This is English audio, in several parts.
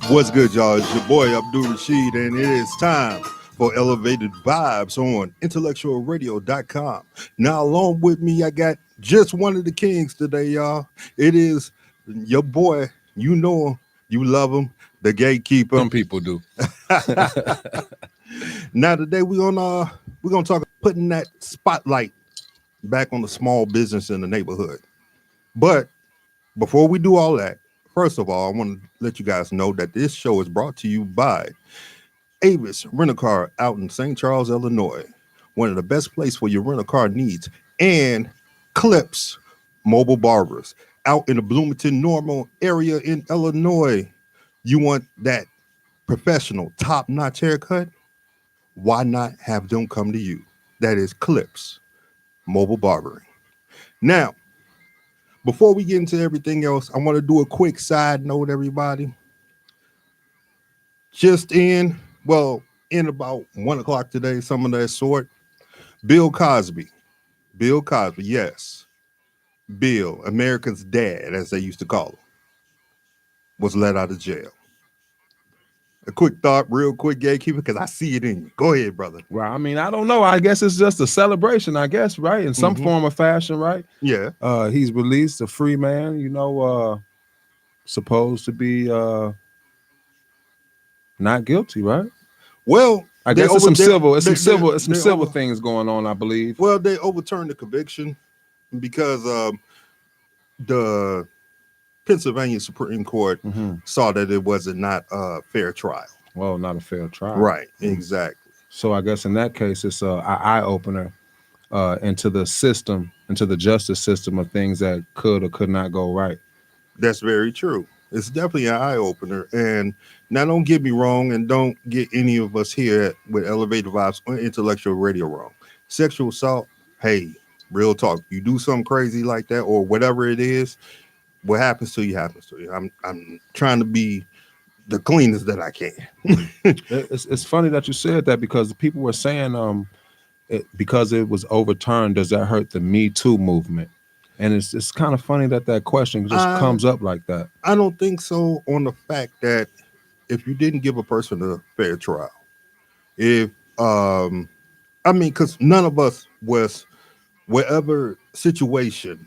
What's good, y'all? It's your boy Abdul Rashid, and it is time for Elevated Vibes on IntellectualRadio.com. Now, along with me, I got just one of the kings today, y'all. It is your boy. You know him, you love him, the gatekeeper. Some people do. Now, today we're gonna talk putting that spotlight back on the small business in the neighborhood. But before we do all that, first of all, I want to let you guys know that this show is brought to you by Vibez Rent-A-Car out in St. Charles, Illinois. One of the best places for your rent-a-car needs. And Clips Mobile Barbers out in the Bloomington Normal area in Illinois. You want that professional, top-notch haircut? Why not have them come to you? That is Clips Mobile Barbering. Now, before we get into everything else, I want to do a quick side note, everybody. Just in about 1 o'clock today, some of that sort, Bill Cosby, yes, Bill, America's dad, as they used to call him, was let out of jail. A quick thought, real quick, gatekeeper, because I see it in you. Go ahead, brother. Well, I mean, I don't know. I guess it's just a celebration, I guess, right? In some form or fashion, right? Yeah. He's released, a free man, supposed to be not guilty, right? Well, I guess it's some civil things going on, I believe. Well, they overturned the conviction because the Pennsylvania Supreme Court saw that it was not a fair trial. Well, not a fair trial. Right, exactly. So I guess in that case, it's an eye-opener into the system, into the justice system of things that could or could not go right. That's very true. It's definitely an eye-opener. And now don't get me wrong, and don't get any of us here with Elevated Vibes on Intellectual Radio wrong. Sexual assault, hey, real talk. You do something crazy like that or whatever it is, what happens to you happens to you. I'm trying to be the cleanest that I can. It's funny that you said that because people were saying because it was overturned, does that hurt the Me Too movement? And it's kind of funny that question just comes up like that. I don't think so, on the fact that if you didn't give a person a fair trial, because none of us was whatever situation,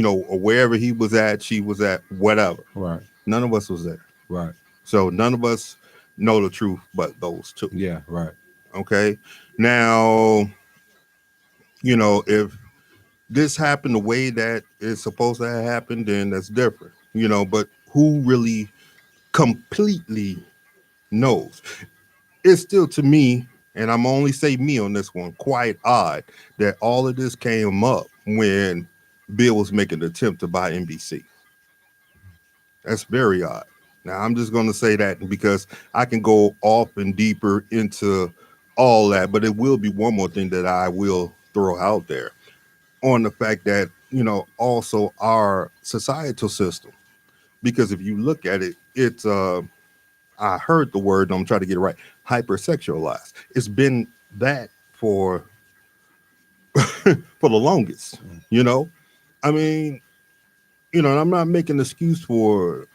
or wherever he was at, she was at, whatever. Right. None of us was there. Right. So none of us know the truth but those two. Yeah, right. Okay. Now, if this happened the way that it's supposed to have happened, then that's different. But who really completely knows? It's still, to me, and I'm only say me on this one, quite odd that all of this came up when Bill was making an attempt to buy NBC. That's very odd. Now, I'm just going to say that because I can go off and deeper into all that, but it will be one more thing that I will throw out there on the fact that, also our societal system, because if you look at it, it's, I heard the word, I'm trying to get it right, hypersexualized. It's been that for the longest, I mean, and I'm not making an excuse for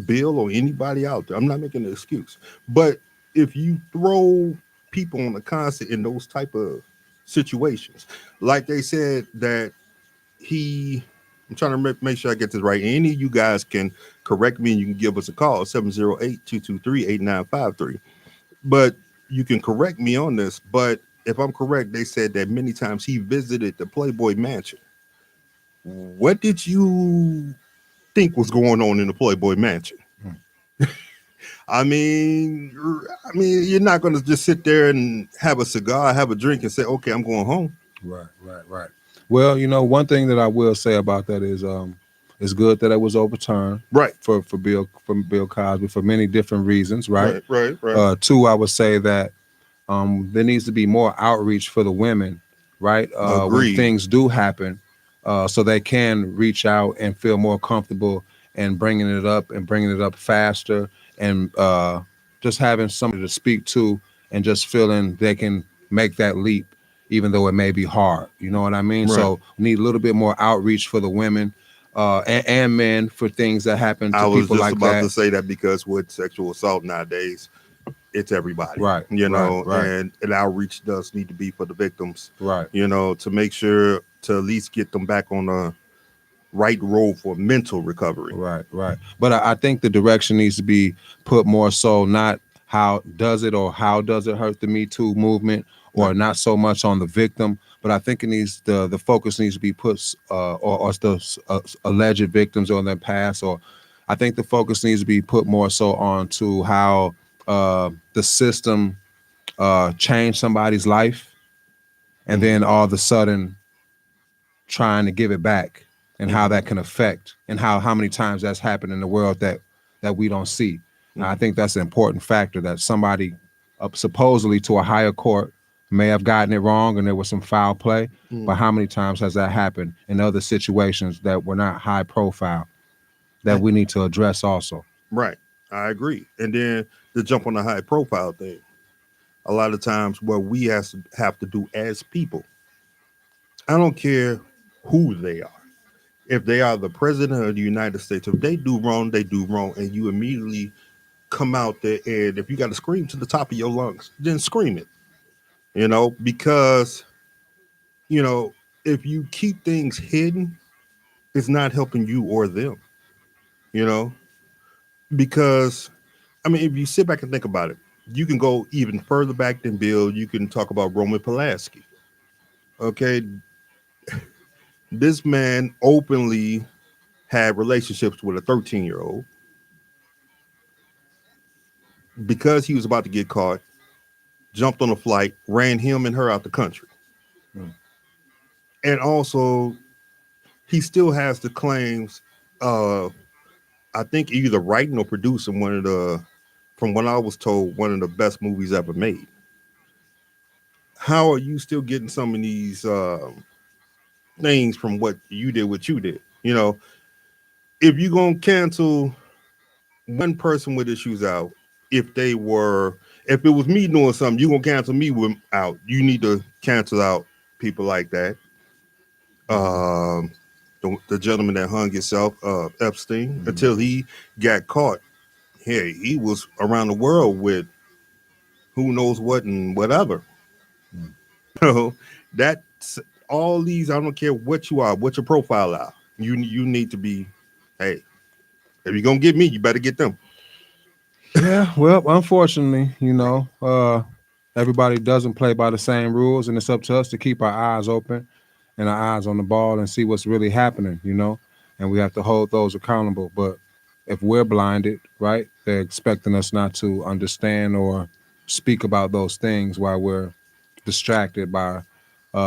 Bill or anybody out there. I'm not making an excuse. But if you throw people on the constant in those type of situations, like they said that I'm trying to make sure I get this right. Any of you guys can correct me and you can give us a call, 708-223-8953. But you can correct me on this. But if I'm correct, they said that many times he visited the Playboy Mansion. What did you think was going on in the Playboy Mansion? I mean, you're not going to just sit there and have a cigar, have a drink, and say, "Okay, I'm going home." Right. Well, one thing that I will say about that is, it's good that it was overturned, right? For Bill Cosby for many different reasons, right? Right. Two, I would say that there needs to be more outreach for the women, right? When things do happen. So they can reach out and feel more comfortable and bringing it up faster and just having somebody to speak to and just feeling they can make that leap, even though it may be hard. You know what I mean? Right. So we need a little bit more outreach for the women. and men for things that happen I to was people just like about to that. say that because with sexual assault nowadays, it's everybody, Right, you right, know, right, and outreach does need to be for the victims, right, you know, to make sure to at least get them back on the right road for mental recovery. right, right. But I think the direction needs to be put more so not how does it or how does it hurt the Me Too movement, or Right. not so much on the victim, but I think it needs the focus needs to be put or the alleged victims on their past, or I think the focus needs to be put more so on to how the system changed somebody's life, and Hmm. then all of a sudden trying to give it back, and how Hmm. that can affect, and how many times that's happened in the world that we don't see. And I Hmm. think that's an important factor, that somebody supposedly to a higher court may have gotten it wrong and there was some foul play, but Hmm. how many times has that happened in other situations that were not high profile that we need to address also? Right. I agree. And then to jump on the high profile thing, a lot of times what we have to do as people, I don't care who they are. If they are the president of the United States, if they do wrong, they do wrong. And you immediately come out there, and if you got to scream to the top of your lungs, then scream it, you know, because, you know, if you keep things hidden, it's not helping you or them, you know, because, I mean, if you sit back and think about it, you can go even further back than Bill. You can talk about Roman Pulaski. Okay. This man openly had relationships with a 13-year-old because he was about to get caught, jumped on a flight, ran him and her out the country. Mm. And also, he still has the claims of, I think, either writing or producing one of the, from what I was told, one of the best movies ever made. How are you still getting some of these things from what you did? You know, if you're going to cancel one person with issues out, if they were, if it was me doing something, you going to cancel me with, out. You need to cancel out people like that. Mm-hmm. Um, the gentleman that hung himself, Epstein, Mm-hmm. until he got caught. Hey, he was around the world with who knows what and whatever. You know, that's all these. I don't care what you are, what your profile are. You need to be. Hey, if you're gonna get me, you better get them. Yeah, well, unfortunately, everybody doesn't play by the same rules, and it's up to us to keep our eyes open and our eyes on the ball and see what's really happening. And we have to hold those accountable. But if we're blinded, right, they're expecting us not to understand or speak about those things while we're distracted by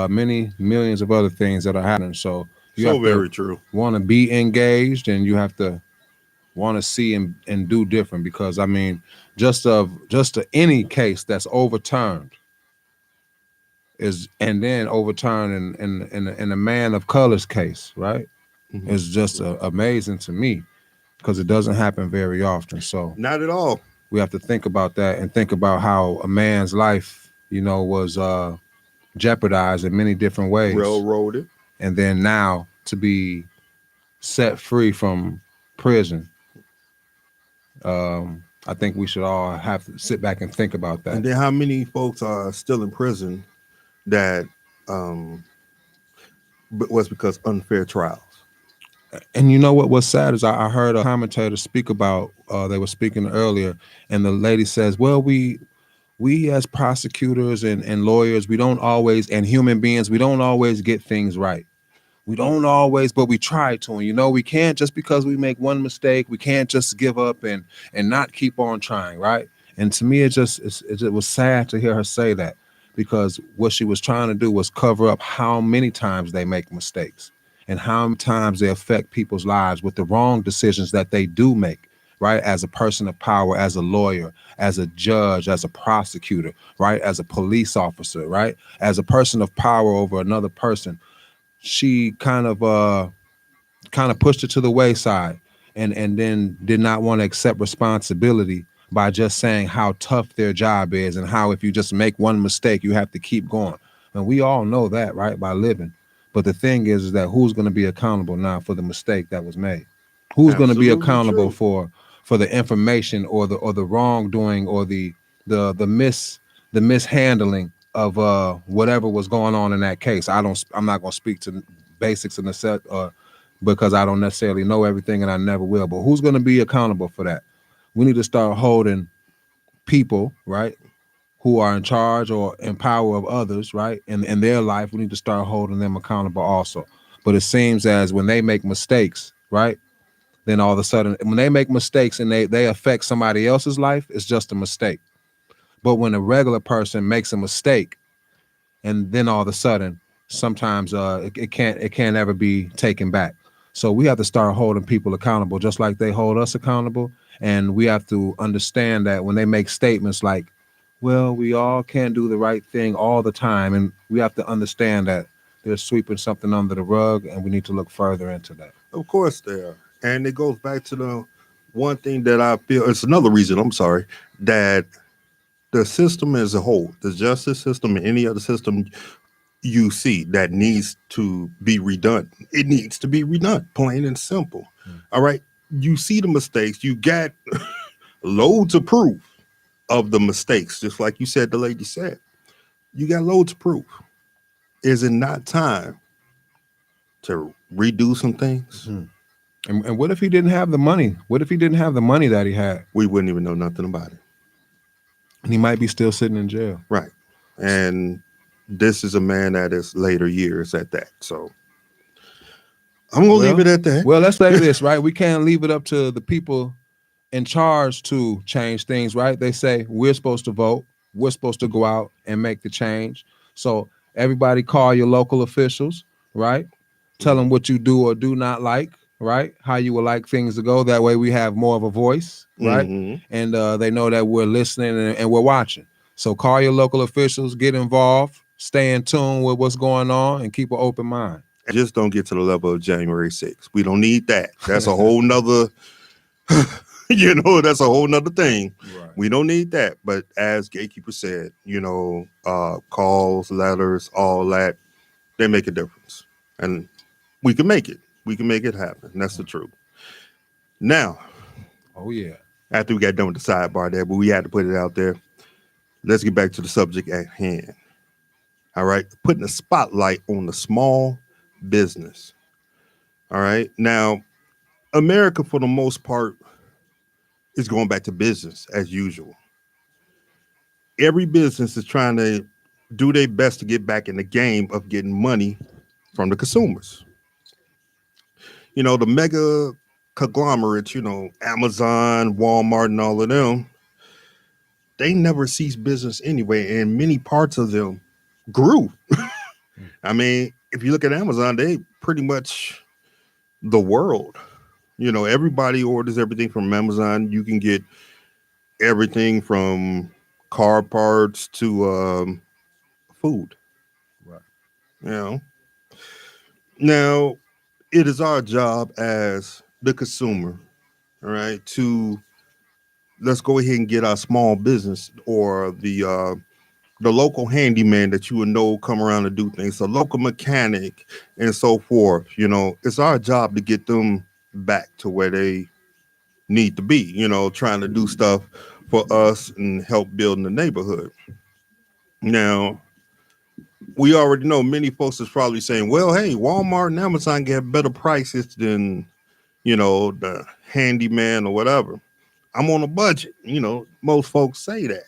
many millions of other things that are happening. So you So have to very true. want to be engaged, and you have to want to see and do different, because I mean, just any case that's overturned is, and then overturned in a man of color's case, right, Hmm. is just amazing to me, because it doesn't happen very often. So Not at all. we have to think about that and think about how a man's life, was jeopardized in many different ways, Railroaded. and then now to be set free from prison. I think we should all have to sit back and think about And that. then how many folks are still in prison that um was because unfair trials. And you know what was sad is I heard a commentator speak about, they were speaking earlier, and the lady says, well, we as prosecutors and lawyers, we don't always, and human beings, we don't always get things right. We don't always, but we try to. And we can't, just because we make one mistake, we can't just give up and not keep on trying, right? And to me, it was sad to hear her say that, because what she was trying to do was cover up how many times they make mistakes and how many times they affect people's lives with the wrong decisions that they do make, right? As a person of power, as a lawyer, as a judge, as a prosecutor, right? As a police officer, right? As a person of power over another person, she kind of pushed it to the wayside, and then did not want to accept responsibility by just saying how tough their job is, and how if you just make one mistake you have to keep going. And we all know that, right, by living. But the thing is that who's going to be accountable now for the mistake that was made? Who's going to be Absolutely accountable true. for the information or the wrongdoing or the mishandling of whatever was going on in that case? I'm not going to speak to basics in the set because I don't necessarily know everything and I never will. But who's going to be accountable for that? We need to start holding people, right, who are in charge or in power of others, right, in their life. We need to start holding them accountable also. But it seems as when they make mistakes, right, then all of a sudden, when they make mistakes and they affect somebody else's life, it's just a mistake. But when a regular person makes a mistake, and then all of a sudden, sometimes it can't ever be taken back. So we have to start holding people accountable, just like they hold us accountable. And we have to understand that when they make statements like, "Well, we all can't do the right thing all the time," and we have to understand that they're sweeping something under the rug, and we need to look further into that. Of course they are. And it goes back to the one thing that I feel it's another reason, I'm sorry, that the system as a whole, the justice system and any other system you see that needs to be redone. It needs to be redone, plain and simple. All right. You see the mistakes, you got loads of proof of the mistakes, just like you said, the lady said. You got loads of proof. Is it not time to redo some things? Mm-hmm. And what if he didn't have the money? What if he didn't have the money that he had? We wouldn't even know nothing about it. And he might be still sitting in jail. Right. And this is a man at his later years at that. So I'm going to leave it at that. Well, let's say this, right? We can't leave it up to the people in charge to change things, right? They say we're supposed to vote. We're supposed to go out and make the change. So everybody call your local officials, right? Tell them what you do or do not like, right? How you would like things to go. That way we have more of a voice, right? Mm-hmm. And they know that we're listening and we're watching. So call your local officials, get involved, stay in tune with what's going on, and keep an open mind. And just don't get to the level of January 6th. We don't need that. That's a whole nother, that's a whole nother thing. Right. We don't need that. But as Gatekeeper said, calls, letters, all that, they make a difference. And we can make it. We can make it happen. That's the truth. Now, oh yeah. After we got done with the sidebar there, but we had to put it out there. Let's get back to the subject at hand. All right. Putting a spotlight on the small business. All right. Now, America, for the most part, is going back to business as usual. Every business is trying to do their best to get back in the game of getting money from the consumers. The mega conglomerates, Amazon, Walmart, and all of them, they never cease business anyway, and many parts of them grew. I mean, if you look at Amazon, they pretty much the world. Everybody orders everything from Amazon. You can get everything from car parts to food. Right. Now, it is our job as the consumer, all right, to let's go ahead and get our small business or the local handyman that you would know come around to do things, the local mechanic and so forth. It's our job to get them back to where they need to be, trying to do stuff for us and help build in the neighborhood. Now, we already know many folks is probably saying, well, hey, Walmart and Amazon get better prices than, the handyman or whatever. I'm on a budget. Most folks say that.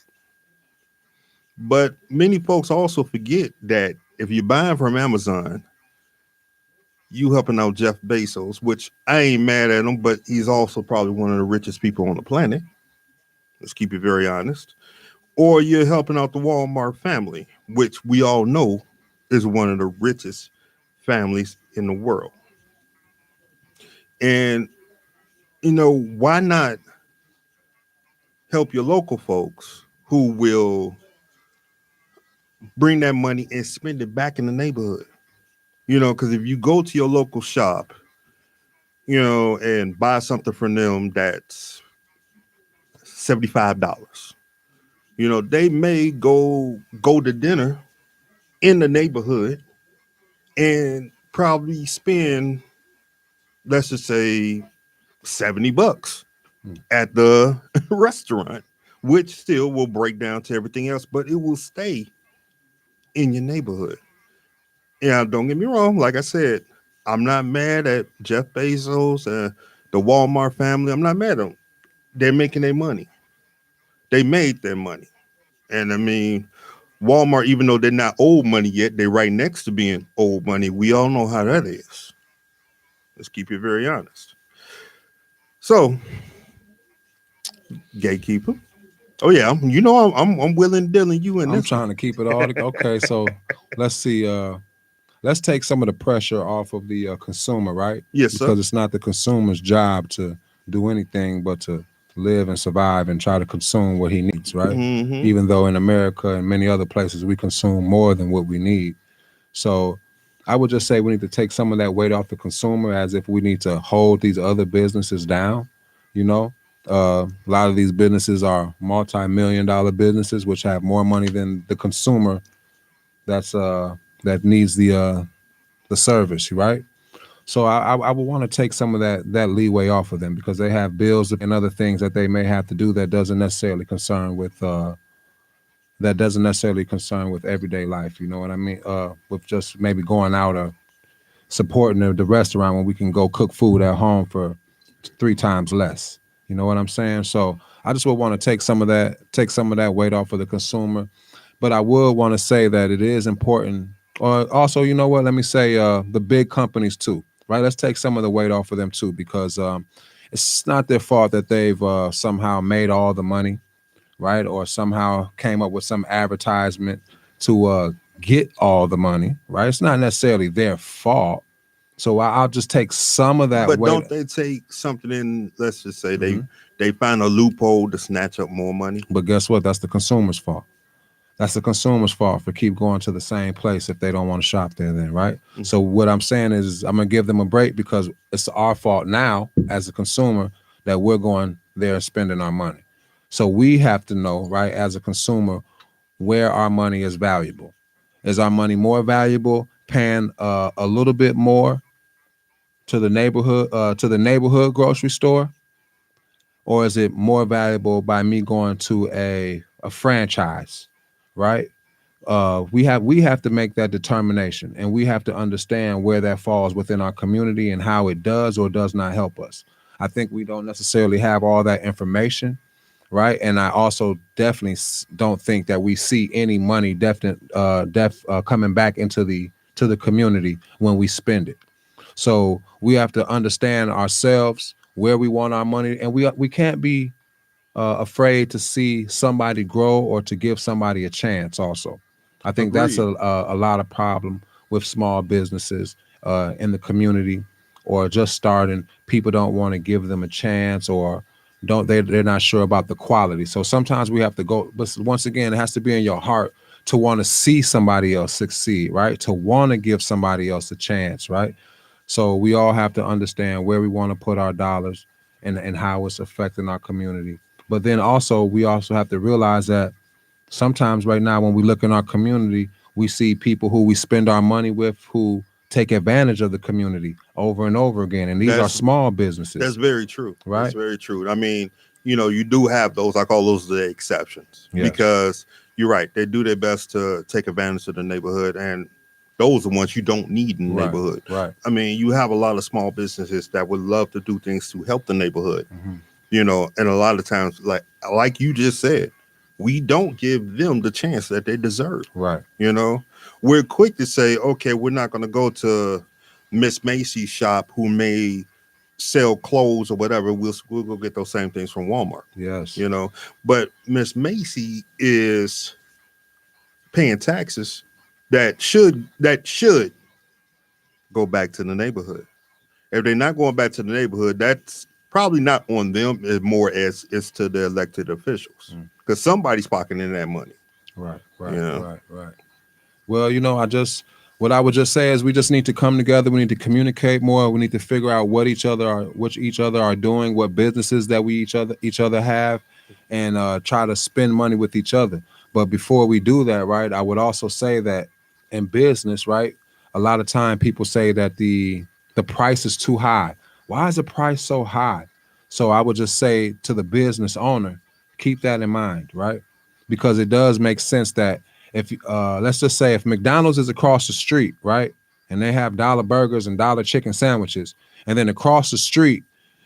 But many folks also forget that if you're buying from Amazon, you helping out Jeff Bezos, which I ain't mad at him, but he's also probably one of the richest people on the planet. Let's keep it very honest. Or you're helping out the Walmart family, which we all know is one of the richest families in the world. And, why not help your local folks who will bring that money and spend it back in the neighborhood? Because if you go to your local shop, and buy something from them that's $75, they may go to dinner in the neighborhood and probably spend, let's just say, $70 Mm. at the restaurant, which still will break down to everything else, but it will stay in your neighborhood. Yeah, don't get me wrong. Like I said, I'm not mad at Jeff Bezos and the Walmart family. I'm not mad at them. They're making their money. They made their money. And I mean, Walmart, even though they're not old money yet, they're right next to being old money. We all know how that is. Let's keep it very honest. So, gatekeeper. Oh yeah, you know I'm willing dealing you in I'm this one. trying to keep it all okay. So let's see. Let's take some of the pressure off of the consumer, right? Yes, sir. Because it's not the consumer's job to do anything but to live and survive and try to consume what he needs, right? Mm-hmm. Even though in America and many other places we consume more than what we need. So I would just say we need to take some of that weight off the consumer, as if we need to hold these other businesses down. You know, a lot of these businesses are multi-million-dollar businesses, which have more money than the consumer that needs the service, right? So I would want to take some of that leeway off of them, because they have bills and other things that they may have to do that doesn't necessarily concern with everyday life. You know what I mean? With just maybe going out or supporting the restaurant when we can go cook food at home for 3 times less. You know what I'm saying? So I just would want to take some of that weight off of the consumer. But I would want to say that it is important. Or also, you know what? Let me say the big companies too, right? Let's take some of the weight off of them too, because it's not their fault that they've somehow made all the money, right? Or somehow came up with some advertisement to get all the money, right? It's not necessarily their fault. So I'll just take some of that But weight. don't they take something in? Let's just say Mhm. they find a loophole to snatch up more money. But guess what? That's the consumer's fault. That's the consumer's fault for keep going to the same place if they don't want to shop there then, right? Mm. So what I'm saying is I'm going to give them a break, because it's our fault now as a consumer that we're going there and spending our money. So we have to know, right, as a consumer, where our money is valuable. Is our money more valuable paying a little bit more to the neighborhood grocery store, or is it more valuable by me going to a franchise, right? We have to make that determination, and we have to understand where that falls within our community and how it does or does not help us. I think we don't necessarily have all that information, right? And I also definitely don't think that we see any money coming back into the community when we spend it. So we have to understand ourselves, where we want our money, and we can't be afraid to see somebody grow or to give somebody a chance. Also, I think that's Agreed. a lot of problem with small businesses in the community, or just starting. People don't want to give them a chance, or they're not sure about the quality. So sometimes we have to go, but once again, it has to be in your heart to want to see somebody else succeed, right? To want to give somebody else a chance, right? So we all have to understand where we want to put our dollars, and how it's affecting our community. But then also, we also have to realize that sometimes right now when we look in our community, we see people who we spend our money with who take advantage of the community over and over again. And these are That's small that's businesses, very true. That's right? very true. I mean, you do have those. I call those the exceptions Yes. because you're right. They do their best to take advantage of the neighborhood, and those are ones you don't need in the Right. neighborhood. Right. I mean, you have a lot of small businesses that would love to do things to help the neighborhood. Hmm. And a lot of times, like you just said, we don't give them the chance that they deserve. Right. You know, we're quick to say, okay, we're not going to go to Miss Macy's shop who may sell clothes or whatever. We'll go get those same things from Walmart. Yes. You know, but Miss Macy is paying taxes that should go back to the neighborhood. If they're not going back to the neighborhood, that's probably not on them as more as it's to the elected officials Mm. because somebody's pocketing that money. Right. You Right. know, Right. Right. Well, what I would just say is we just need to come together. We need to communicate more. We need to figure out which each other are doing, what businesses that we each other have, and try to spend money with each other. But before we do that, right, I would also say that in business, right, a lot of time people say that the price is too high. Why is the price so high? So I would just say to the business owner, keep that in mind, right? Because it does make sense that if let's just say if McDonald's is across the street, right, and they have dollar burgers and dollar chicken sandwiches, and then across the street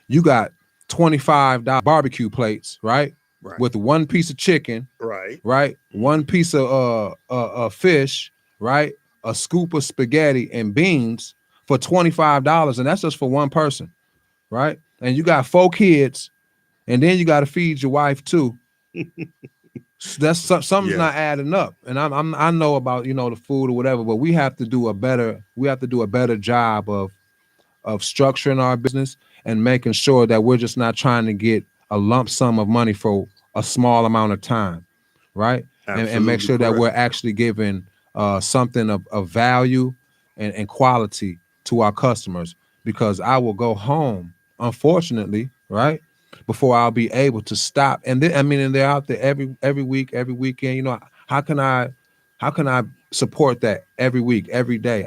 you got $25 barbecue plates, right, Right. with one piece of chicken, Right. right, one piece of fish, right, a scoop of spaghetti and beans for $25, and that's just for one person, right? And you got 4 kids, and then you got to feed your wife too. That's something's not adding up. And I know about the food or whatever, but we have to do a better job of structuring our business and making sure that we're just not trying to get a lump sum of money for a small amount of time, right? And make sure that we're actually giving something of value and quality to our customers, because I will go home, unfortunately, right, before I'll be able to stop. And and they're out there every week, every weekend. How can I support that every week, every day?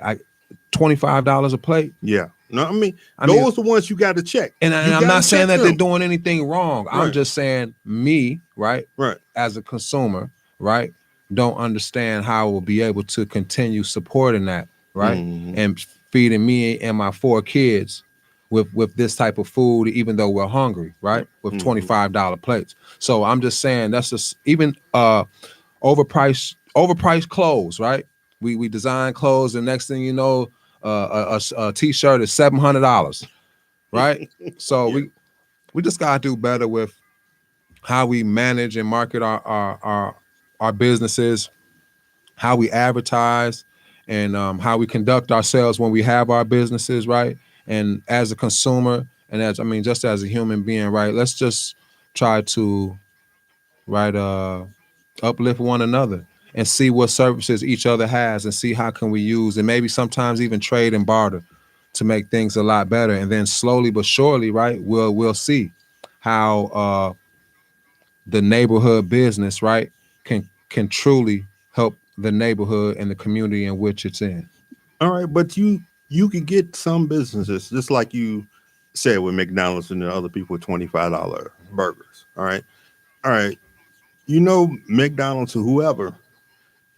$25 a plate. Yeah. No, those are the ones you got to check. And I'm not saying that they're doing anything wrong. Right. I'm just saying me, right, as a consumer, right, don't understand how I will be able to continue supporting that, right, and feeding me and my 4 kids with this type of food, even though we're hungry, right, with $25 plates. So I'm just saying that's just even overpriced clothes, right? We design clothes, and next thing you know, a t-shirt is $700, right? So we just gotta do better with how we manage and market our businesses, how we advertise, and how we conduct ourselves when we have our businesses, right? And as a consumer, and just as a human being, right? Let's just try to uplift one another and see what services each other has, and see how can we use, and maybe sometimes even trade and barter to make things a lot better. And then slowly but surely, right, we'll see how the neighborhood business, right, can truly help the neighborhood and the community in which it's in. All right, but you can get some businesses, just like you said with McDonald's and the other people, with $25 burgers. All right. McDonald's or whoever,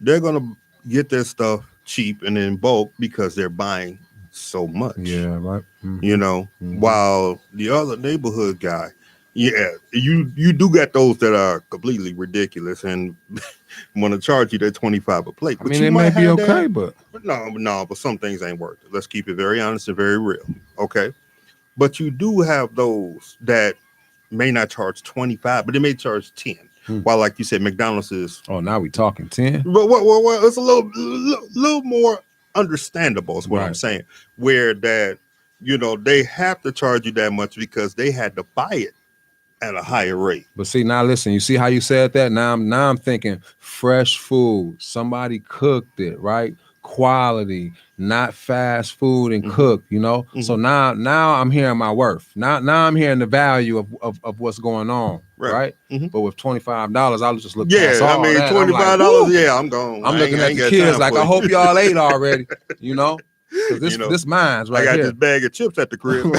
they're gonna get their stuff cheap and in bulk because they're buying so much. Yeah, right. Mm-hmm. While the other neighborhood guy, you do get those that are completely ridiculous and want to charge you that $25 a plate. But it may be okay, but but some things ain't worth it. Let's keep it very honest and very real. Okay. But you do have those that may not charge 25, but they may charge 10. While, like you said, McDonald's is. Oh, now we talking 10. But what it's a little more understandable is what I'm saying. Where that, they have to charge you that much because they had to buy it at a higher rate. But see, now listen, you see how you said that? Now I'm thinking fresh food. Somebody cooked it, right? Quality, not fast food and cooked, So now I'm hearing my worth. Now I'm hearing the value of what's going on, right? But with $25, I'll just look past all that. $25, I'm going. I'm looking at the kids like, I hope y'all ate already, Because this mine's right here. I got this bag of chips at the crib.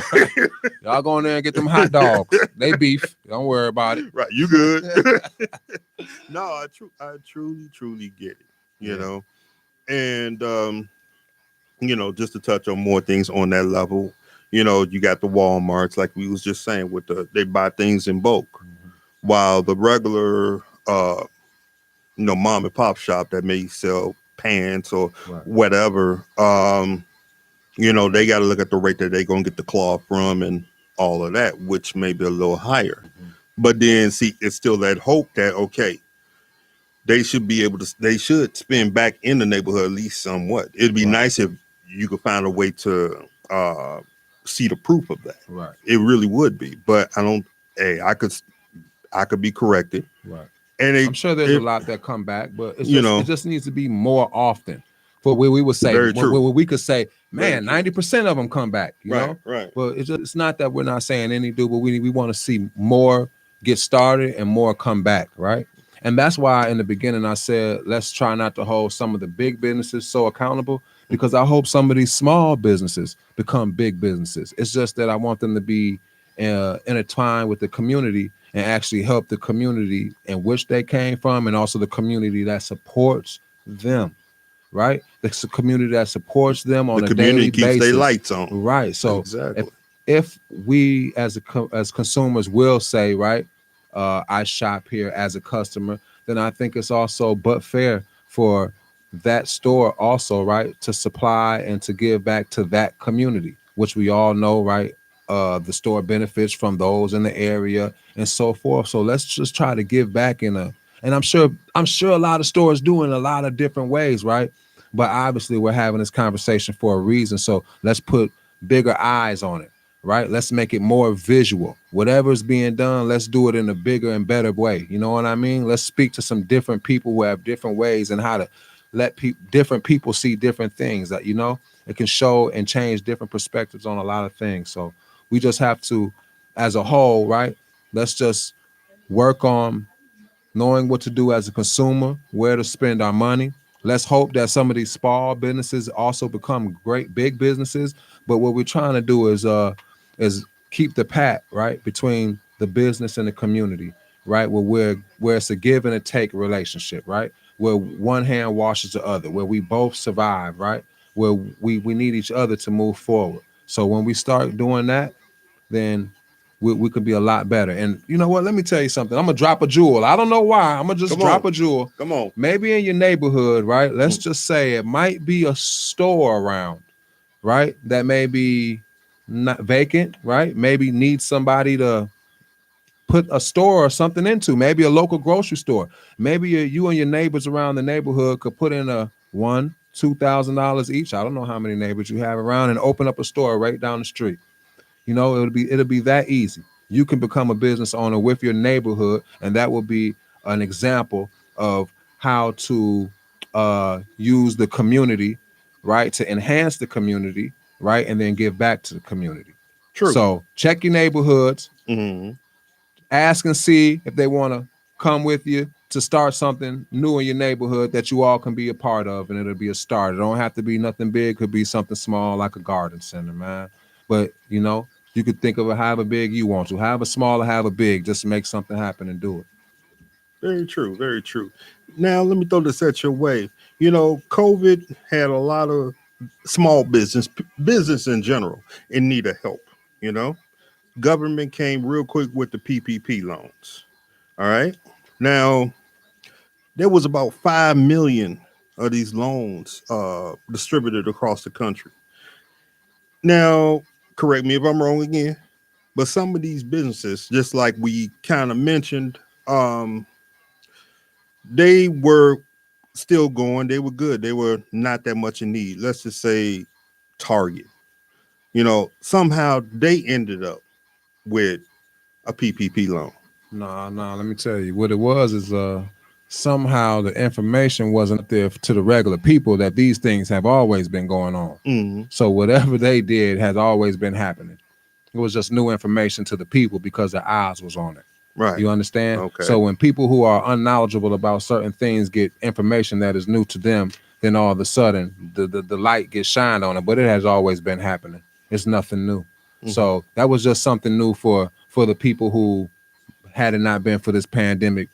Y'all go in there and get them hot dogs. They beef. Don't worry about it. Right, you good. No, I truly get it, And, just to touch on more things on that level, you got the Walmarts, like we was just saying, they buy things in bulk, while the regular, mom and pop shop that may sell pants or whatever, they got to look at the rate that they're going to get the cloth from and all of that, which may be a little higher. But then, see, it's still that hope that, okay, they should spend back in the neighborhood at least somewhat. It'd be nice if you could find a way to see the proof of that. Right. It really would be. But I could be corrected. Right. And I'm sure there's a lot that come back, but it just needs to be more often. For where we would say, where we could say, man, 90% of them come back, you know? Right. But it's not that we're not saying any do, but we want to see more get started and more come back, right? And that's why in the beginning I said, let's try not to hold some of the big businesses so accountable, because I hope some of these small businesses become big businesses. It's just that I want them to be intertwined with the community and actually help the community in which they came from, and also the community that supports them, right? It's a community that supports them The on a community daily keeps their basis, lights on. right? So Exactly. if we as consumers will say, right, I shop here as a customer, then I think it's also but fair for that store also, right, to supply and to give back to that community, which we all know, right, the store benefits from those in the area and so forth. So let's just try to give back and I'm sure a lot of stores do in a lot of different ways, right? But obviously we're having this conversation for a reason. So let's put bigger eyes on it, right? Let's make it more visual. Whatever's being done, let's do it in a bigger and better way. You know what I mean? Let's speak to some different people who have different ways and how to let different people see different things that, it can show and change different perspectives on a lot of things. So we just have to, as a whole, right? Let's just work on knowing what to do as a consumer, where to spend our money. Let's hope that some of these small businesses also become great big businesses. But what we're trying to do is keep the pat right between the business and the community, right? Where it's a give and a take relationship, right? Where one hand washes the other, where we both survive, right? Where we need each other to move forward. So when we start doing that, then we could be a lot better. And you know what? Let me tell you something. I'm gonna drop a jewel. I don't know why. I'm gonna just Come on. drop a jewel. Come on. Maybe in your neighborhood, right? Let's just say it might be a store around, right? That may be not vacant, right? Maybe need somebody to put a store or something into. Maybe a local grocery store. Maybe you and your neighbors around the neighborhood could put in a $1,000-$2,000 each. I don't know how many neighbors you have around, and open up a store right down the street. It'll be that easy. You can become a business owner with your neighborhood, and that will be an example of how to use the community, right, to enhance the community, right, and then give back to the community. True. So check your neighborhoods, Mm-hmm. ask and see if they want to come with you to start something new in your neighborhood that you all can be a part of, and it'll be a start. It don't have to be nothing big. It could be something small like a garden center, man. But you could think of it however big you want to, however small or however big, just make something happen and do it. Very true. Very true. Now, let me throw this at your way. COVID had a lot of small business in general, in need of help. You know, Government came real quick with the PPP loans. All right. Now, there was about 5 million of these loans distributed across the country. Now, correct me if I'm wrong again, but some of these businesses, just like we kind of mentioned, they were still going. They were good. They were not that much in need. Let's just say Target. Somehow they ended up with a PPP loan. No, let me tell you. What it was is somehow the information wasn't up there to the regular people that these things have always been going on. Mm-hmm. So whatever they did has always been happening. It was just new information to the people because their eyes was on it. Right. You understand? Okay. So when people who are unknowledgeable about certain things get information that is new to them, then all of a sudden the light gets shined on it. But it has always been happening. It's nothing new. Mm-hmm. So that was just something new for the people who, had it not been for this pandemic,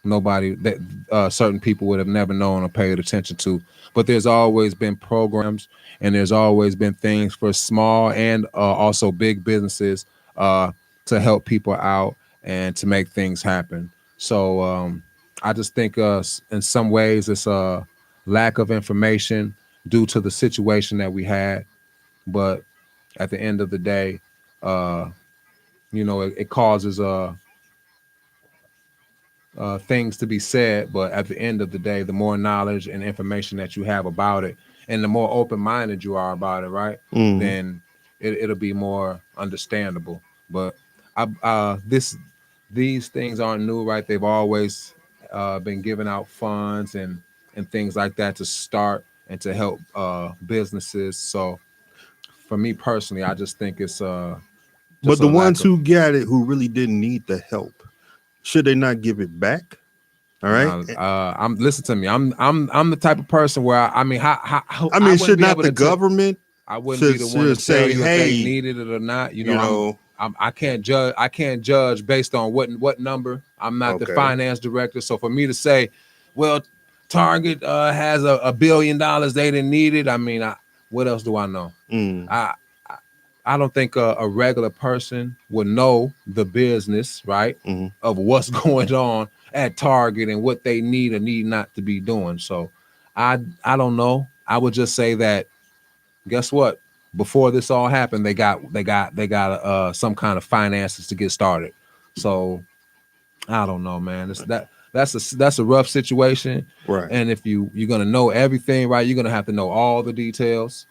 nobody that certain people would have never known or paid attention to. But there's always been programs, and there's always been things for small and also big businesses to help people out and to make things happen. So I just think in some ways it's a lack of information due to the situation that we had. But at the end of the day, it causes things to be said, but at the end of the day, the more knowledge and information that you have about it, and the more open-minded you are about it, right? Mm-hmm. Then it'll be more understandable. But these things aren't new, right? They've always been giving out funds and things like that to start and to help businesses. So for me personally, I just think it's But just the a lack ones of. who got it, who really didn't need the help, should they not give it back? All right. I'm listen to me. I'm the type of person where I mean, I mean, should not the government? I wouldn't be the one to say, tell you hey, if they needed it or not. You know, I can't judge. I can't judge based on what number. I'm not the finance director, so for me to say, well, Target has $1 billion, they didn't need it. I mean, what else do I know? I don't think a regular person would know the business, right, of what's going on at Target and what they need or need not to be doing. So I don't know. I would just say that, guess what? Before this all happened, they got some kind of finances to get started. So I don't know, man. That's a rough situation. Right. And if you're gonna know everything, right, you're gonna have to know all the details,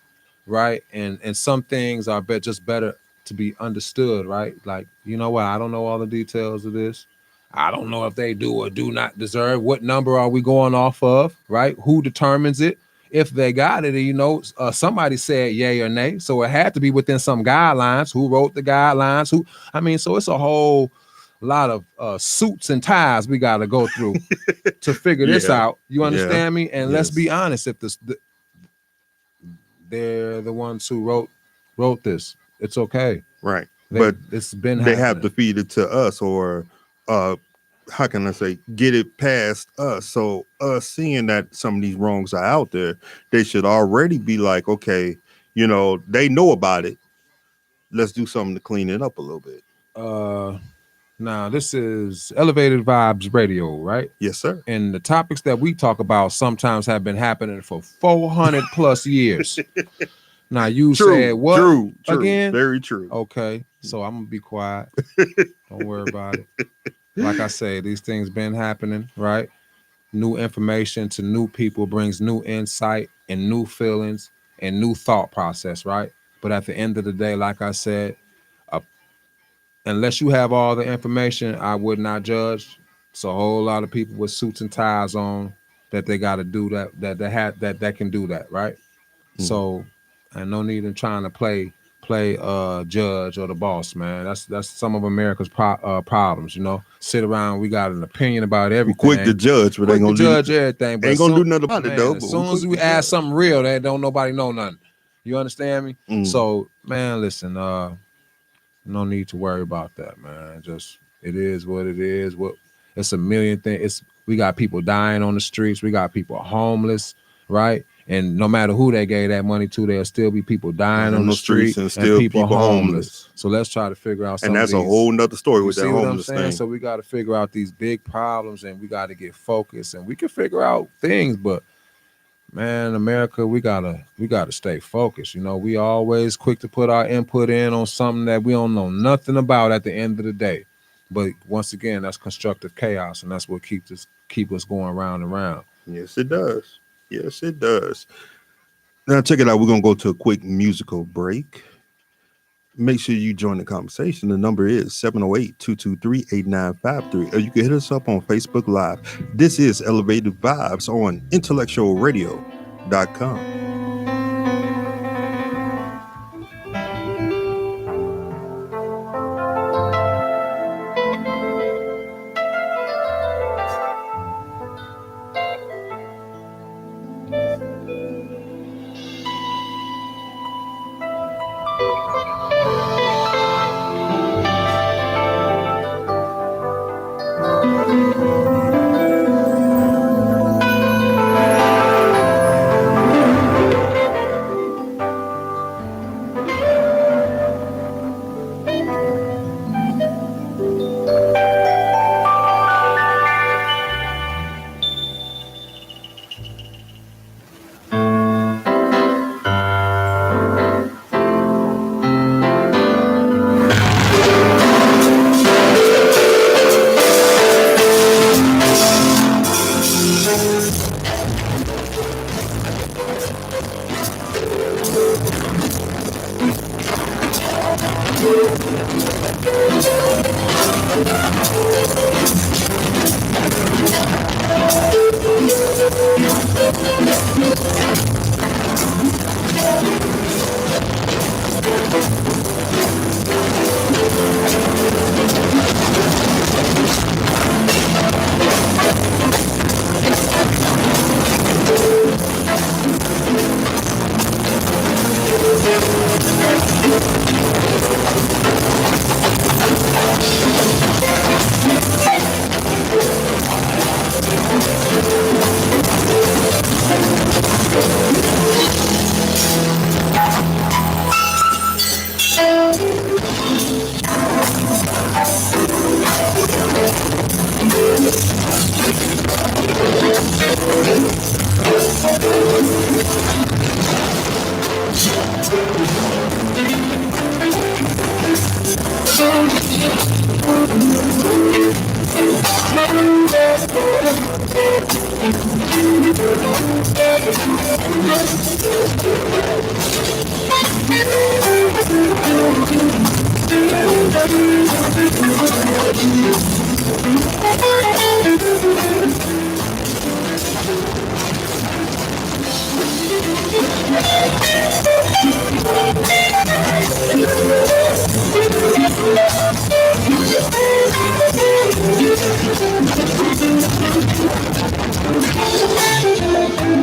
right? And some things are just better to be understood, right? Like, you know what? I don't know all the details of this. I don't know if they do or do not deserve. What number are we going off of, right? Who determines it? If they got it, somebody said yay or nay, so it had to be within some guidelines. Who wrote the guidelines? So it's a whole lot of suits and ties we got to go through to figure this out. You understand me? And let's be honest, if they're the ones who wrote this, it's okay, right? But it's been they have to feed it to us, or how can I say, get it past us. So us seeing that some of these wrongs are out there, they should already be like, okay, they know about it. Let's do something to clean it up a little bit. Now, this is Elevated Vibes Radio, right? Yes, sir. And the topics that we talk about sometimes have been happening for 400 plus years. Now, you said what? True. Again? Very true. Okay, so I'm going to be quiet. Don't worry about it. Like I say, these things been happening, right? New information to new people brings new insight and new feelings and new thought process, right? But at the end of the day, like I said, unless you have all the information, I would not judge. It's a whole lot of people with suits and ties on that they got to do that can do that, right? So, and no need in trying to play judge or the boss, man. That's some of America's problems, Sit around, we got an opinion about everything. We're quick to judge, but ain't gonna judge everything. But ain't gonna do nothing about it though. As soon as we add something real, that don't nobody know nothing. You understand me? So, man, listen, no need to worry about that, man. Just it is what it is. It's a million things. We got people dying on the streets. We got people homeless, right? And no matter who they gave that money to, there'll still be people dying on the streets and still people homeless. So let's try to figure out and that's a whole nother story with that homeless thing. So we got to figure out these big problems, and we got to get focused, and we can figure out things. But man, America, we gotta stay focused. We always quick to put our input in on something that we don't know nothing about at the end of the day. But once again, that's constructive chaos, and that's what keep us going round and round. Yes, it does. Yes, it does. Now, check it out. We're going to go to a quick musical break. Make sure you join the conversation. The number is 708-223-8953. Or you can hit us up on Facebook Live. This is Elevated Vibes on IntellectualRadio.com.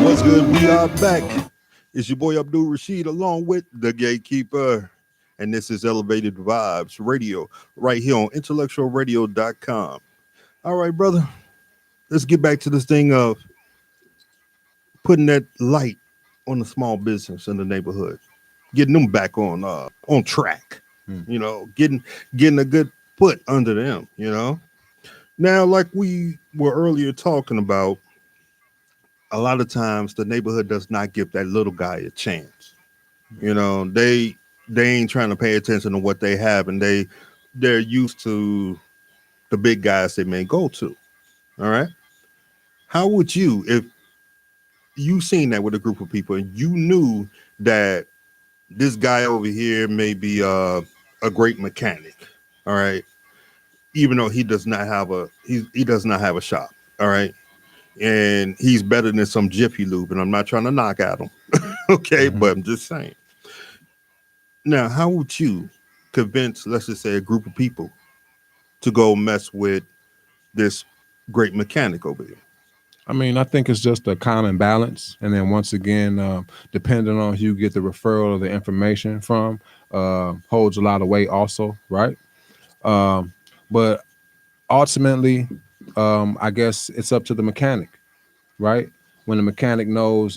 What's good? We are back. It's your boy Abdul Rashid along with the Gatekeeper. And this is Elevated Vibes Radio right here on IntellectualRadio.com. All right, brother. Let's get back to this thing of putting that light on the small business in the neighborhood, getting them back on track, getting a good foot under them. Now, like we were earlier talking about, a lot of times the neighborhood does not give that little guy a chance. They ain't trying to pay attention to what they have, and they're used to the big guys they may go to. All right. How would you, if you seen that with a group of people and you knew that this guy over here may be a great mechanic, all right, even though he does not have a shop, all right, and he's better than some Jiffy Lube, and I'm not trying to knock at him, okay, but I'm just saying. Now, how would you convince, let's just say, a group of people to go mess with this great mechanic over here? I mean, I think it's just a common balance. And then once again, depending on who you get the referral or the information from, holds a lot of weight also, right? But ultimately, I guess it's up to the mechanic, right? When the mechanic knows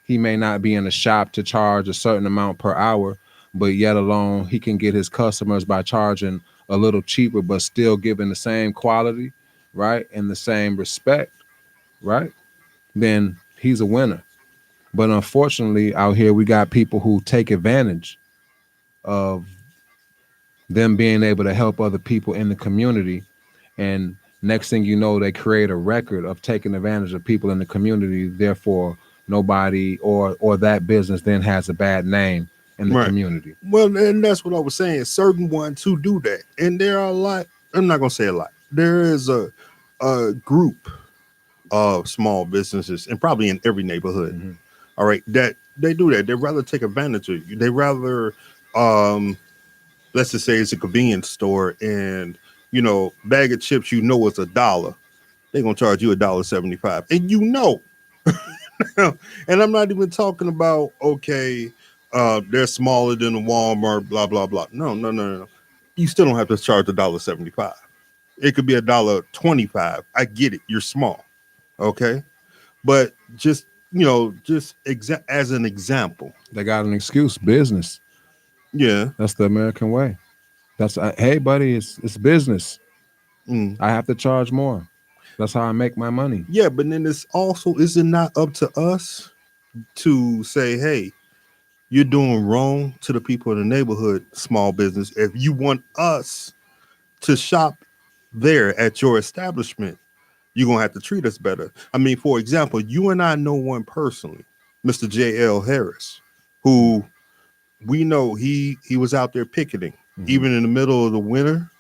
he may not be in the shop to charge a certain amount per hour, but yet alone he can get his customers by charging a little cheaper, but still giving the same quality, right? And the same respect, right? Then he's a winner. But unfortunately, out here, we got people who take advantage of them being able to help other people in the community. And next thing you know, they create a record of taking advantage of people in the community. Therefore, nobody or that business then has a bad name in the community. Well, and that's what I was saying. Certain ones who do that. And there are a lot. I'm not going to say a lot. There is a group of small businesses, and probably in every neighborhood, all right, that they do that. They rather take advantage of you. They rather, let's just say it's a convenience store, and bag of chips, is $1. They're gonna charge you $1.75, and and I'm not even talking about they're smaller than a Walmart, blah blah blah. No. You still don't have to charge $1.75. It could be $1.25. I get it. You're small. Okay, but just as an example, they got an excuse: business. Yeah, that's the American way. That's hey, buddy, it's business. I have to charge more. That's how I make my money. Yeah, but then is it not up to us to say, hey, you're doing wrong to the people in the neighborhood, small business. If you want us to shop there at your establishment, you're going to have to treat us better. I mean, for example, you and I know one personally, Mr. J.L. Harris, who we know he was out there picketing, even in the middle of the winter,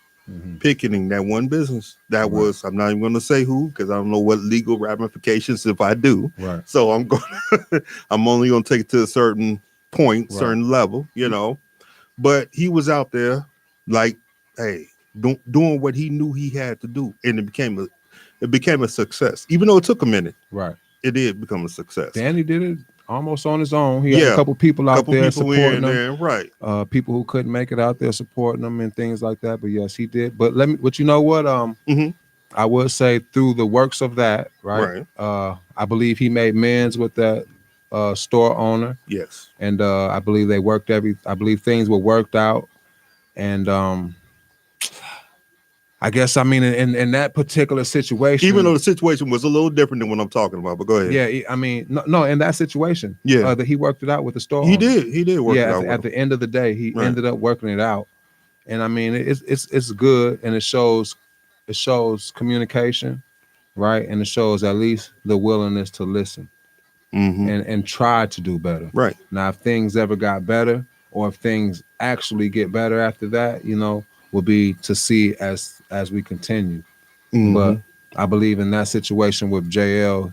picketing that one business. That was, I'm not even going to say who, because I don't know what legal ramifications if I do. Right. So I'm only going to take it to a certain point, certain level, But he was out there like, hey, doing what he knew he had to do. And it became a success, even though it took a minute. Right. It did become a success. Danny did it almost on his own. He had a couple people out there supporting him. Right. People who couldn't make it out there supporting him and things like that. But yes, he did. But you know what? I would say through the works of that, right? I believe he made amends with that store owner. Yes. And I believe things were worked out. And I guess, I mean, in that particular situation, even though the situation was a little different than what I'm talking about, but go ahead. Yeah, I mean, no, in that situation, that he worked it out with the store. He did work it out. At the end of the day, he ended up working it out, and I mean, it's good, and it shows communication, right? And it shows at least the willingness to listen and try to do better. Right. Now, if things ever got better, or if things actually get better after that, will be to see as we continue. But I believe in that situation with JL,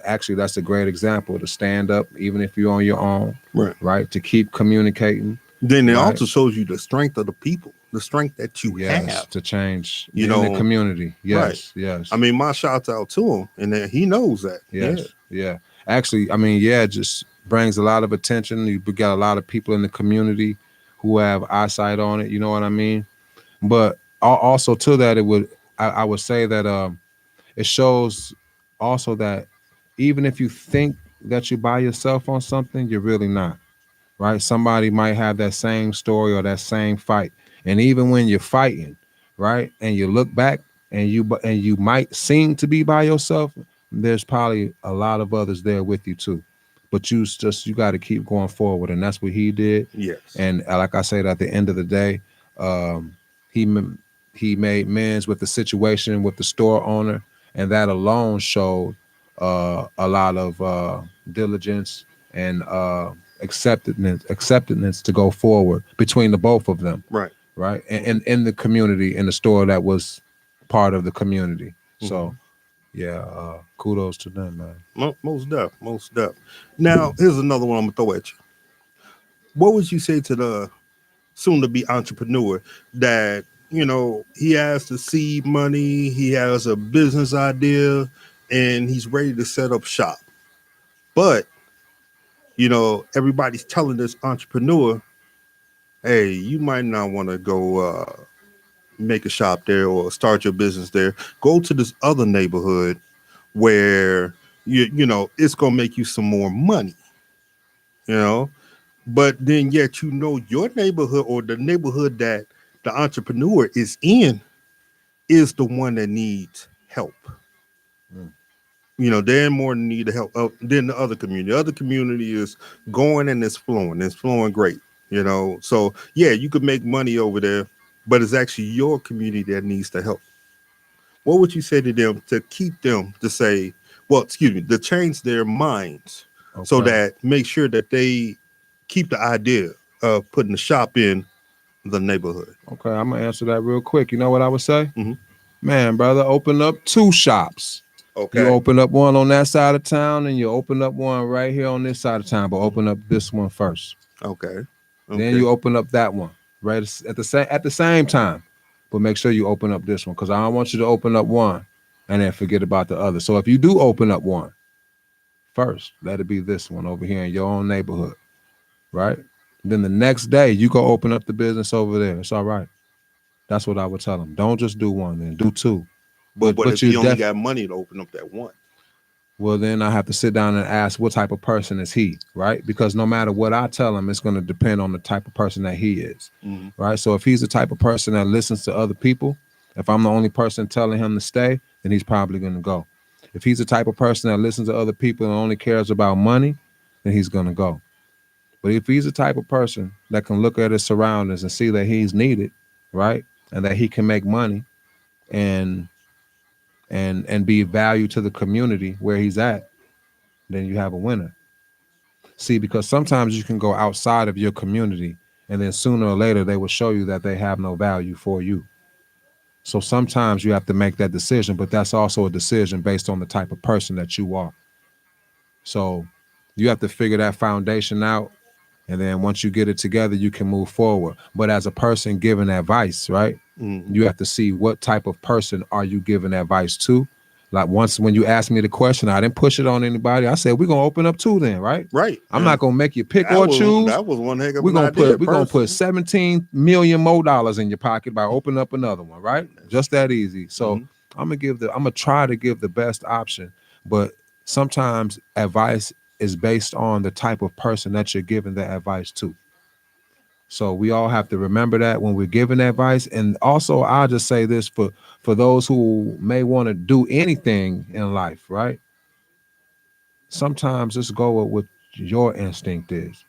actually, that's a great example to stand up, even if you're on your own, Right. right? To keep communicating. Then it right? also shows you the strength of the people, the strength that you Yes, have. to change You in the know, community. Yes, right. yes. I mean, my shouts out to him, and then he knows that. Yes, yeah. Actually, I mean, yeah, it just brings a lot of attention. You got a lot of people in the community who have eyesight on it. You know what I mean? But also to that, I would say that it shows also that even if you think that you're by yourself on something, you're really not, right? Somebody might have that same story or that same fight, and even when you're fighting, right, and you look back and you might seem to be by yourself, there's probably a lot of others there with you too. But you got to keep going forward, and that's what he did. Yes. And like I said, at the end of the day, he he made amends with the situation with the store owner, and that alone showed a lot of diligence and acceptance to go forward between the both of them, Right. right, and in the community, in the store that was part of the community. So yeah, kudos to them, man. Most def. Now, here's another one I'm gonna throw at you. What would you say to the soon-to-be entrepreneur that he has the seed money, he has a business idea, and he's ready to set up shop, but everybody's telling this entrepreneur, "Hey, you might not want to go make a shop there or start your business there. Go to this other neighborhood where it's gonna make you some more money." You know, but then yet your neighborhood or the neighborhood that the entrepreneur is in is the one that needs help. They're more in need of help than the other community. The other community is going and it's flowing great. So yeah, you could make money over there, but it's actually your community that needs the help. What would you say to them to keep them to say, well, excuse me, to change their minds so that make sure that they keep the idea of putting the shop in the neighborhood? Okay, I'm gonna answer that real quick. You know what I would say? Mm-hmm. Man, brother, open up 2 shops. Okay. You open up one on that side of town, and you open up one right here on this side of town. But open up this one first. Okay. Then you open up that one right at the same time. But make sure you open up this one, because I don't want you to open up one and then forget about the other. So if you do open up one first, let it be this one over here in your own neighborhood, right? Then the next day you go open up the business over there. It's all right. That's what I would tell them. Don't just do one, then do 2. But if you only got money to open up that one, well, then I have to sit down and ask what type of person is he, right? Because no matter what I tell him, it's going to depend on the type of person that he is, right? So if he's the type of person that listens to other people, if I'm the only person telling him to stay, then he's probably going to go. If he's the type of person that listens to other people and only cares about money, then he's going to go. But if he's the type of person that can look at his surroundings and see that he's needed, right, and that he can make money and be value to the community where he's at, then you have a winner. See, because sometimes you can go outside of your community, and then sooner or later they will show you that they have no value for you. So sometimes you have to make that decision, but that's also a decision based on the type of person that you are. So you have to figure that foundation out, and then once you get it together, you can move forward. But as a person giving advice, right, you have to see what type of person are you giving advice to. Like once when you asked me the question, I didn't push it on anybody. I said, we're going to open up 2 then, right? Right. I'm not going to make you pick or choose. That was one heck of we're an gonna idea. We're going to put 17 million more dollars in your pocket by opening up another one, right? Just that easy. So I'm going to try to give the best option, but sometimes advice is based on the type of person that you're giving the advice to. So we all have to remember that when we're giving advice. And also, I'll just say this for those who may want to do anything in life, right? Sometimes just go with what your instinct is,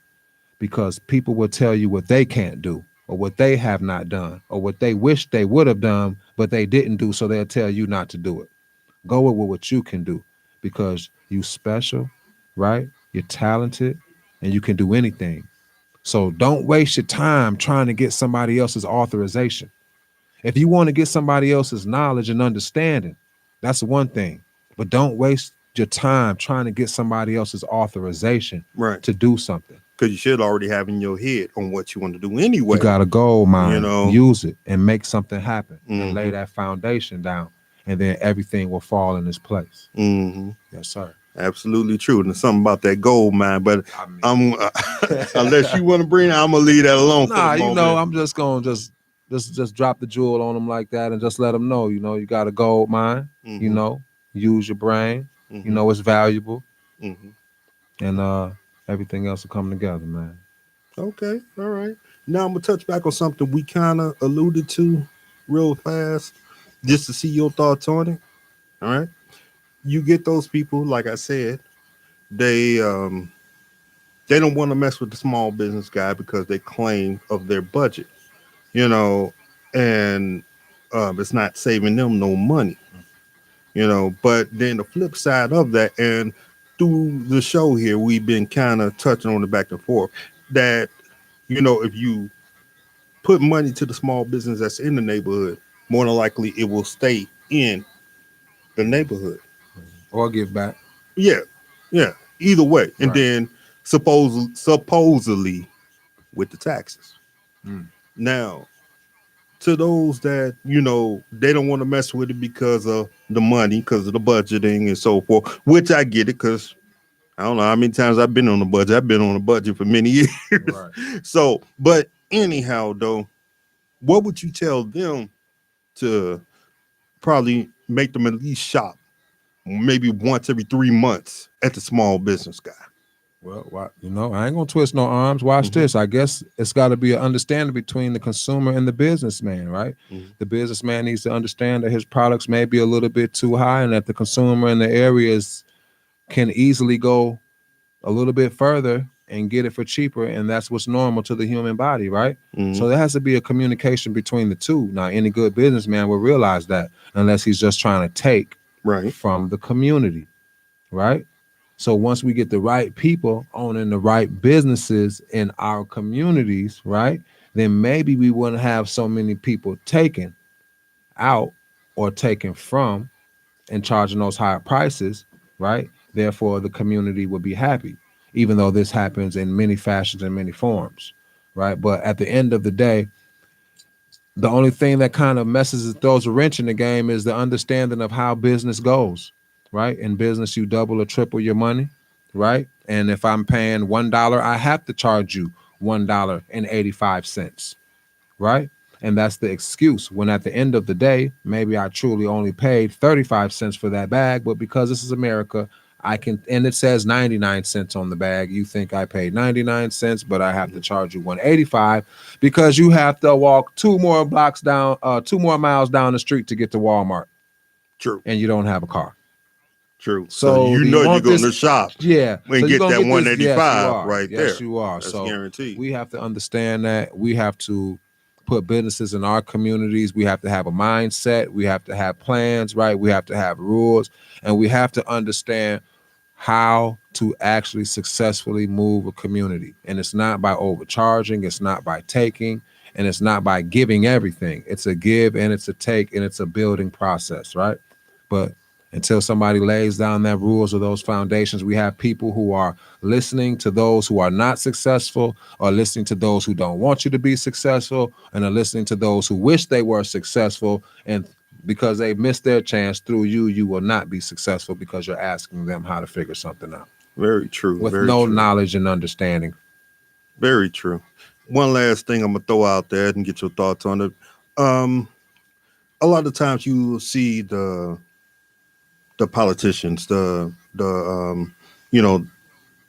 because people will tell you what they can't do or what they have not done or what they wish they would have done, but they didn't do. So they'll tell you not to do it. Go with what you can do because you special, right? You're talented and you can do anything. So don't waste your time trying to get somebody else's authorization. If you want to get somebody else's knowledge and understanding, that's one thing. But don't waste your time trying to get somebody else's authorization Right. to do something. Because you should already have in your head on what you want to do You anyway. got a gold mine, You know? use it and make something happen and lay Mm-hmm. that foundation down, and then everything will fall in its place. Mm-hmm. Yes, sir. Absolutely true. And there's something about that gold mine, but I mean, I'm unless you want to bring it, I'm gonna leave that alone for nah, the you moment. know, I'm just gonna just drop the jewel on them like that and just let them know, you got a gold mine, Mm-hmm. use your brain, Mm-hmm. it's valuable, Mm-hmm. and everything else will come together, man. Okay, all right. Now I'm gonna touch back on something we kind of alluded to real fast, just to see your thoughts on it. All right, you get those people, like I said, they um they don't want to mess with the small business guy because they claim of their budget, you know, and it's not saving them no money, you know. But then the flip side of that, and through the show here, we've been kind of touching on it back and forth that if you put money to the small business that's in the neighborhood, more than likely it will stay in the neighborhood. Or give back. Yeah, yeah. Either way, and Right. then supposedly with the taxes. Mm. Now, to those that they don't want to mess with it because of the money, because of the budgeting and so forth, which I get it because I don't know how many times I've been on a budget. I've been on a budget for many years. Right. So, but anyhow, though, what would you tell them to probably make them at least shop maybe once every 3 months at the small business guy? Well, I ain't gonna twist no arms. Watch Mm-hmm. this. I guess it's got to be an understanding between the consumer and the businessman, right? Mm-hmm. The businessman needs to understand that his products may be a little bit too high, and that the consumer in the areas can easily go a little bit further and get it for cheaper, and that's what's normal to the human body, right? Mm-hmm. So there has to be a communication between the two. Now, any good businessman will realize that, unless he's just trying to take Right. from the community, right? So once we get the right people owning the right businesses in our communities, right, then maybe we wouldn't have so many people taken out or taken from and charging those higher prices, right? Therefore, the community would be happy, even though this happens in many fashions and many forms, right? But at the end of the day, the only thing that kind of messes and throws a wrench in the game is the understanding of how business goes, right? In business, you double or triple your money, right? And if I'm paying $1, I have to charge you $1.85, right? And that's the excuse when at the end of the day, maybe I truly only paid 35 cents for that bag, but because this is America, I can, and it says 99 cents on the bag. You think I paid 99 cents, but I have to charge you 185 because you have to walk two more miles down the street to get to Walmart. True. And you don't have a car. True. So So do you you're want going to this? shop Yeah. and So you're get gonna that get this? Yes, you 185 are. right Yes, there. you are. That's So guaranteed. we have to understand that we have to put businesses in our communities. We have to have a mindset. We have to have plans, right? We have to have rules, and we have to understand how to actually successfully move a community. And it's not by overcharging. It's not by taking. And it's not by giving everything. It's a give and it's a take and it's a building process, right? But until somebody lays down that rules or those foundations, we have people who are listening to those who are not successful, or listening to those who don't want you to be successful, and are listening to those who wish they were successful. And because they missed their chance through you, you will not be successful because you're asking them how to figure something out Very true. with Very no true. knowledge and understanding. Very true. One last thing I'm gonna throw out there and get your thoughts on it. Um, a lot of times you see the politicians, you know,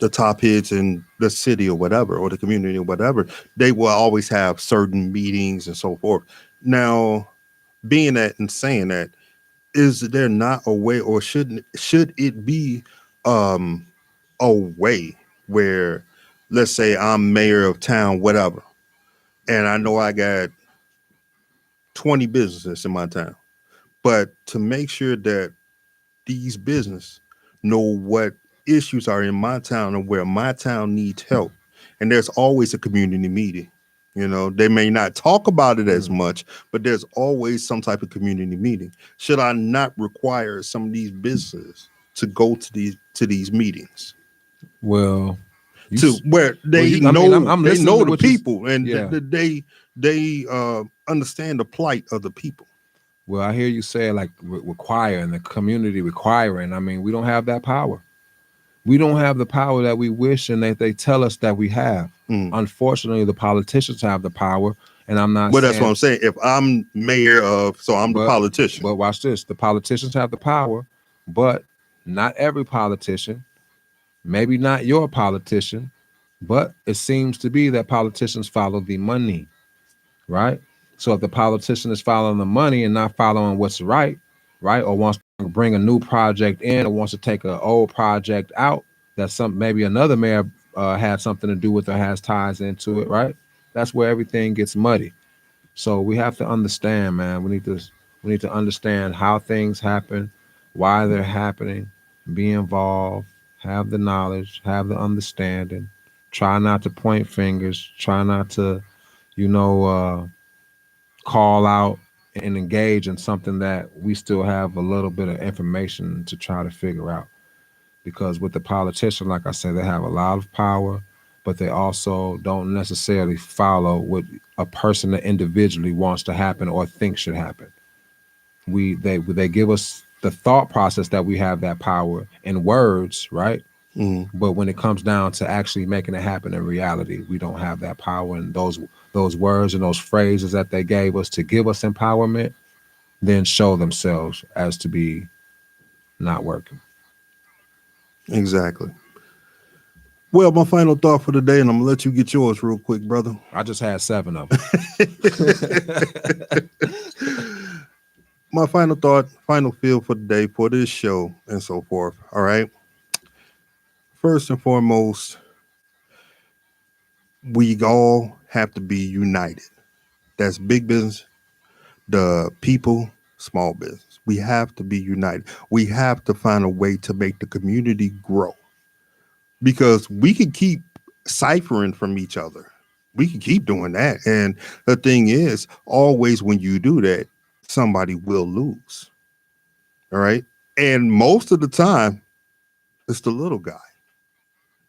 the top heads in the city or whatever, or the community or whatever. They will always have certain meetings and so forth. Now, being that and saying that, is there not a way, or should it be um a way where, let's say I'm mayor of town, whatever, and I know I got 20 businesses in my town, but to make sure that these business know what issues are in my town and where my town needs help. And there's always a community meeting. They may not talk about it as much, but there's always some type of community meeting. Should I not require some of these businesses to go to these meetings? Well, To where they I'm they listening know to the what you. people and Yeah. they understand the plight of the people. Well, I hear you say like requiring the community requiring. I mean, we don't have that power. We don't have the power that we wish and that they tell us that we have. Unfortunately, the politicians have the power, and I'm not Well, saying. that's what I'm saying. If I'm mayor so I'm the politician. But watch this: the politicians have the power, but not every politician. Maybe not your politician, but it seems to be that politicians follow the money, right? So if the politician is following the money and not following what's right, or wants to bring a new project in, or wants to take an old project out that maybe another mayor had something to do with or has ties into it, right? That's where everything gets muddy. So we have to understand, man. We need to understand how things happen, why they're happening, be involved, have the knowledge, have the understanding. Try not to point fingers. Try not to, call out and engage in something that we still have a little bit of information to try to figure out. Because with the politician, like I said, they have a lot of power, but they also don't necessarily follow what a person that individually wants to happen or thinks should happen. They give us the thought process that we have that power in words, right? But when it comes down to actually making it happen in reality, we don't have that power. And those words and those phrases that they gave us to give us empowerment then show themselves as to be not working. Exactly. Well, my final thought for the day, and I'm gonna let you get yours real quick, brother. I just had 7 of them. My final thought, final feel for the day for this show and so forth. All right. First and foremost, we all have to be united. That's big business, the people, small business. We have to be united. We have to find a way to make the community grow, because we can keep ciphering from each other. We can keep doing that. And the thing is, always when you do that, somebody will lose. All right. And most of the time, it's the little guy,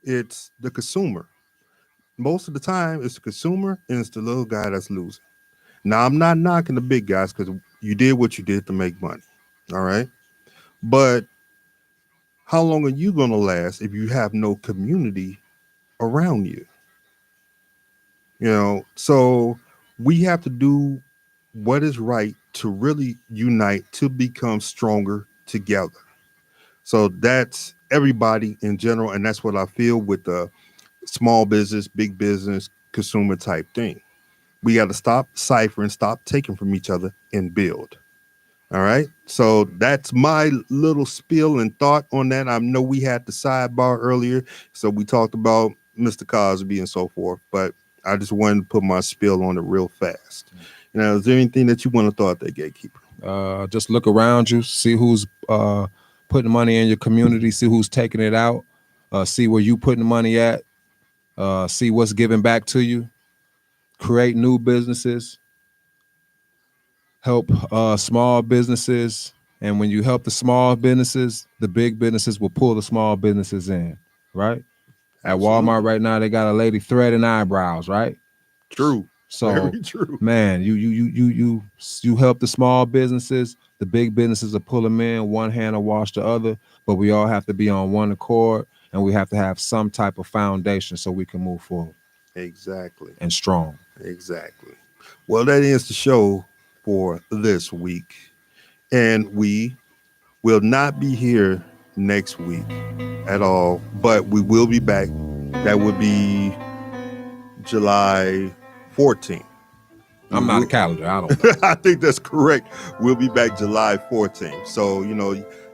it's the consumer. Most of the time, it's the consumer and it's the little guy that's losing. Now, I'm not knocking the big guys because you did what you did to make money. All right. But how long are you going to last if you have no community around you? So we have to do what is right to really unite, to become stronger together. So that's everybody in general. And that's what I feel with the small business, big business, consumer type thing. We got to stop ciphering, stop taking from each other and build. All right. So that's my little spiel and thought on that. I know we had the sidebar earlier, so we talked about Mr. Cosby and so forth, but I just wanted to put my spiel on it real fast. Is there anything that you want to throw out there, Gatekeeper? Just look around you, see who's putting money in your community, see who's taking it out, see where you putting money at, see what's giving back to you, create new businesses, help small businesses. And when you help the small businesses, the big businesses will pull the small businesses in, right? Absolutely. At Walmart right now, they got a lady threading eyebrows, right? True. So, very true. Man, you help the small businesses. The big businesses will pull them in. One hand will wash the other, but we all have to be on one accord, and we have to have some type of foundation so we can move forward. Exactly. And strong. Exactly. Well, that is the show for this week, and we will not be here next week at all, but we will be back. That would be July 14th. I'm not a calendar. I don't know. I think that's correct. We'll be back July 14th. So,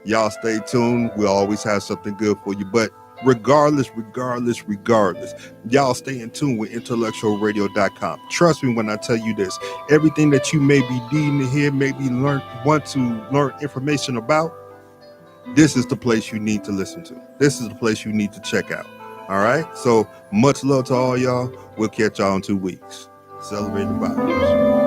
y'all stay tuned. We'll always have something good for you. But regardless, y'all stay in tune with IntellectualRadio.com. Trust me when I tell you this. Everything that you may be needing to hear, maybe want to learn information about, this is the place you need to listen to. This is the place you need to check out. All right. So much love to all y'all. We'll catch y'all in 2 weeks. Celebrate the vibes.